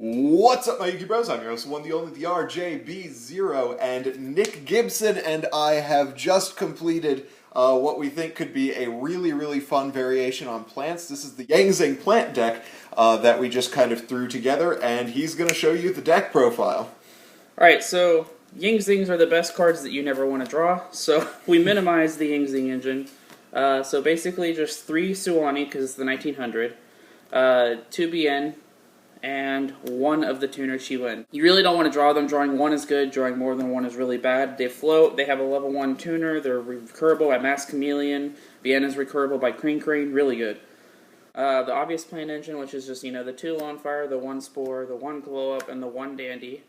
What's up, my Yuki Bros? I'm your host, the one, the only, the RJB0, and Nick Gibson and I have just completed what we think could be a really, really fun variation on plants. This is the Yang Zing plant deck that we just kind of threw together, and he's going to show you the deck profile. Alright, so Yang Zings are the best cards that you never want to draw, so we minimize the Yang Zing engine. So basically just 3 Suwani, because it's the 1900, 2 BN, and 1 of the tuner Chiwen. You really don't want to draw them. Drawing 1 is good, drawing more than 1 is really bad. They float, they have a level 1 tuner, they're recurable at Mass Chameleon, BN is recurable by Crane, really good. The obvious plant engine, which is just, the 2 Lone Fire, the 1 Spore, the 1 Glow Up, and the 1 Dandy.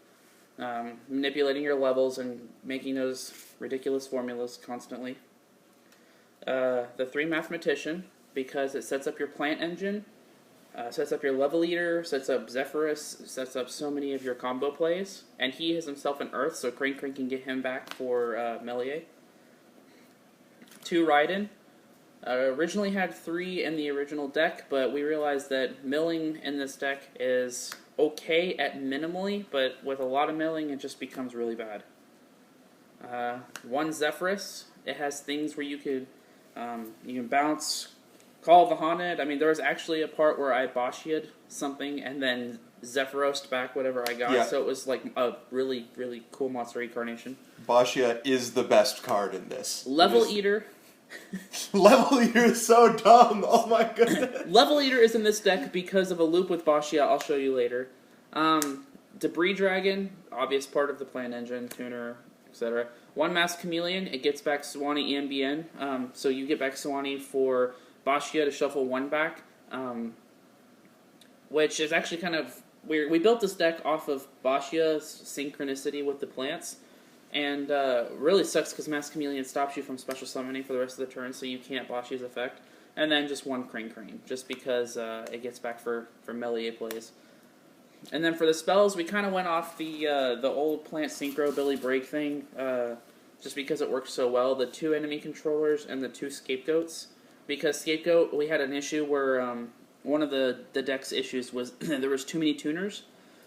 Manipulating your levels and making those ridiculous formulas constantly. The 3 Mathematician, because it sets up your plant engine, sets up your level eater, sets up Zephyrus, sets up so many of your combo plays, and he is himself an Earth, so Crane can get him back for melee. 2 Raiden. Originally had 3 in the original deck, but we realized that milling in this deck is okay at minimally, but with a lot of milling it just becomes really bad. 1 Zephyrus. It has things where you can bounce, Call of the Haunted. I mean, there was actually a part where I Bashia'd something and then Zephyrosed back whatever I got, yeah. So it was like a really, really cool monster incarnation. Bashia is the best card in this. Level Eater. Level Eater is so dumb, oh my goodness. Level Eater is in this deck because of a loop with Bashia, I'll show you later. Debris Dragon, obvious part of the plant engine, tuner, etc. 1 Mass Chameleon, it gets back Suwani and BN, so you get back Suwani for Bashia to shuffle 1 back, which is actually kind of weird. We built this deck off of Bashia's synchronicity with the plants, and really sucks because Mass Chameleon stops you from special summoning for the rest of the turn, so you can't Bashia's effect. And then just 1 Crane, just because it gets back for melee plays. And then for the spells, we kind of went off the old plant synchro Billy Break thing, just because it works so well. The 2 enemy controllers and the 2 scapegoats. Because Scapegoat, we had an issue where one of the deck's issues was there was too many tuners.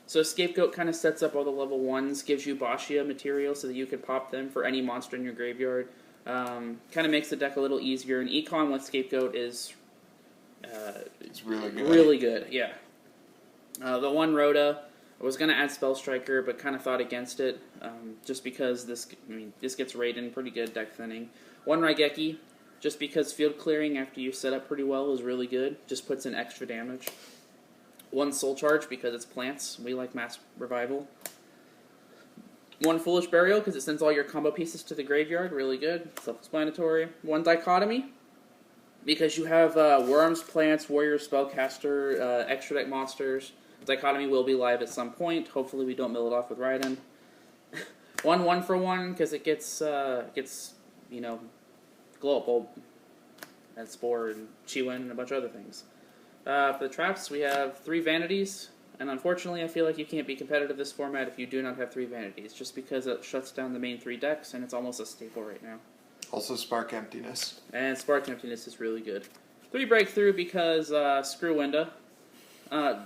So Scapegoat kind of sets up all the level 1s, gives you Bashia material so that you can pop them for any monster in your graveyard. Kind of makes the deck a little easier. And Econ with Scapegoat is it's really good. Really good, yeah. The 1 Rhoda, I was going to add Spell Striker, but kind of thought against it, just because this gets Raiden, pretty good deck thinning. 1 Raigeki. Just because field clearing after you set up pretty well is really good. Just puts in extra damage. 1 Soul Charge because it's plants. We like Mass Revival. 1 Foolish Burial because it sends all your combo pieces to the graveyard. Really good. Self-explanatory. 1 Dichotomy because you have Worms, Plants, Warrior, Spellcaster, extra deck monsters. Dichotomy will be live at some point. Hopefully we don't mill it off with Raiden. 1 for 1 because it gets Glow Up Bulb, and Spore, and Chiwen, and a bunch of other things. For the traps, we have 3 Vanities, and unfortunately I feel like you can't be competitive this format if you do not have 3 Vanities, just because it shuts down the main 3 decks, and it's almost a staple right now. Also Spark Emptiness. And Spark Emptiness is really good. 3 Breakthrough because screw Winda.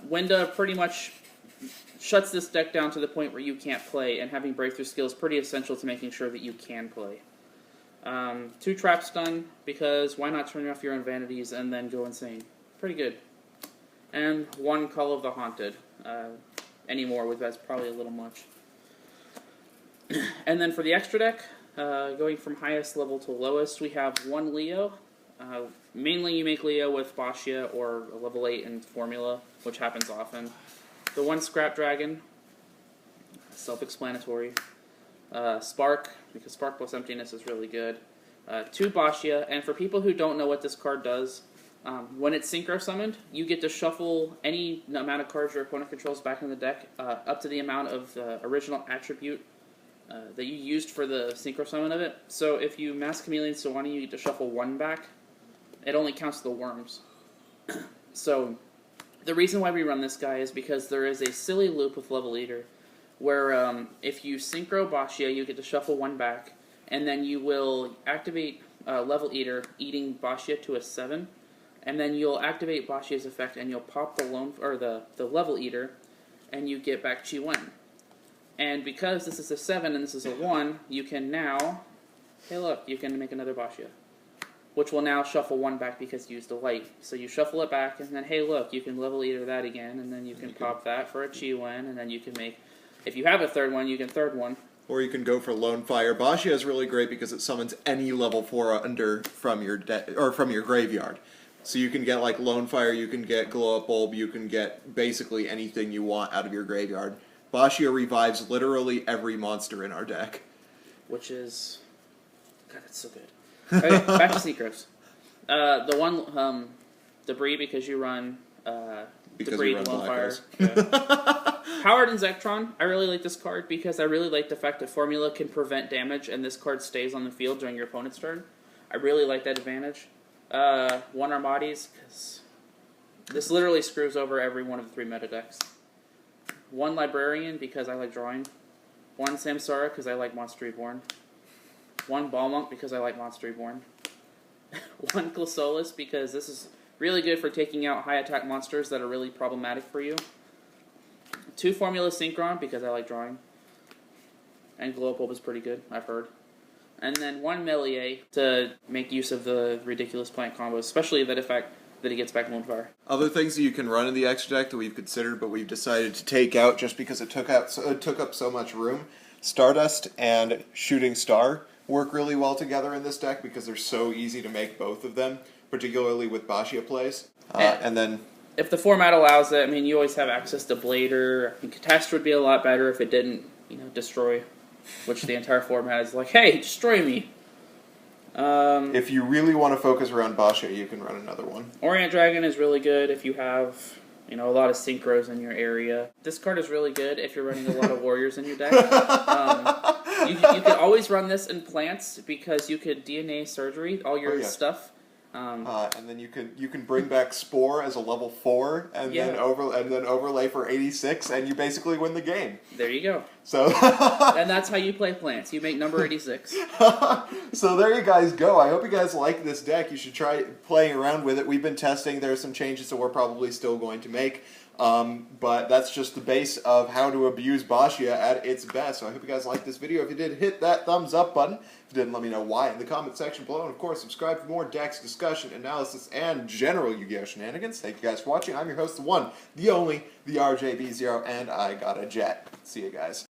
Winda pretty much shuts this deck down to the point where you can't play, and having Breakthrough skill is pretty essential to making sure that you can play. 2 Trap Stun, because why not turn off your own Vanities and then go insane? Pretty good. And 1 Call of the Haunted. Anymore, that's probably a little much. And then for the extra deck, going from highest level to lowest, we have 1 Leo. Mainly you make Leo with Bashia or a level 8 in Formula, which happens often. The 1 Scrap Dragon, self-explanatory. Spark, because Spark plus Emptiness is really good. 2 Bashia, and for people who don't know what this card does, when it's Synchro Summoned, you get to shuffle any amount of cards your opponent controls back in the deck, up to the amount of original attribute that you used for the Synchro Summon of it. So if you Mass Chameleon Suwani, you get to shuffle 1 back. It only counts the worms. So the reason why we run this guy is because there is a silly loop with Level Eater, where if you Synchro Bashia, you get to shuffle 1 back, and then you will activate Level Eater, eating Bashia to a 7, and then you'll activate Bashia's effect, and you'll pop the Level Eater, and you get back Chi-Wen. And because this is a 7 and this is a 1, you can now, hey look, you can make another Baxia. Which will now shuffle 1 back because you used a light. So you shuffle it back, and then, hey look, you can level either that again, and then you can pop that for a Chi-Wen, and then you can make, if you have a third one, you can third one. Or you can go for Lone Fire. Baxia is really great because it summons any level 4 under from your from your graveyard. So you can get like Lone Fire, you can get Glow Up Bulb, you can get basically anything you want out of your graveyard. Baxia revives literally every monster in our deck. Which is... God, that's so good. Okay, back to Synchros. The one, Debris, because you run, Debris and Lone Fire. Yeah. Howard and Zektron, I really like this card because I really like the fact that Formula can prevent damage and this card stays on the field during your opponent's turn. I really like that advantage. One Armades, because this literally screws over every one of the 3 meta decks. One Librarian, because I like drawing. One Samsara, because I like Monster Reborn. One Ball Monk, because I like Monster Reborn. One Clausolas, because this is really good for taking out high attack monsters that are really problematic for you. 2 Formula Synchron, because I like drawing. And Glow Up Bulb is pretty good, I've heard. And then 1 Melier to make use of the ridiculous plant combos, especially the fact that he gets back Lone Fire. Other things that you can run in the extra deck that we've considered, but we've decided to take out just because it took up so much room. Stardust and Shooting Star work really well together in this deck because they're so easy to make both of them, particularly with Baxia plays. And then... If the format allows it, I mean, you always have access to Blader. I think Catastrophe would be a lot better if it didn't, destroy, which the entire format is like, hey, destroy me. If you really want to focus around Baxia, you can run another one. Orient Dragon is really good if you have, a lot of synchros in your area. This card is really good if you're running a lot of warriors in your deck. You can always run this in plants because you could DNA surgery all your stuff. And then you can bring back Spore as a level 4, and then overlay for 86, and you basically win the game. There you go. So and that's how you play plants. You make number 86. So there you guys go. I hope you guys like this deck. You should try playing around with it. We've been testing. There are some changes that we're probably still going to make. But that's just the base of how to abuse Baxia at its best. So I hope you guys liked this video. If you did, hit that thumbs up button. If you didn't, let me know why in the comment section below. And of course, subscribe for more decks, discussion, analysis, and general Yu-Gi-Oh! Shenanigans. Thank you guys for watching. I'm your host, the one, the only, the RJB0, and I got a jet. See you guys.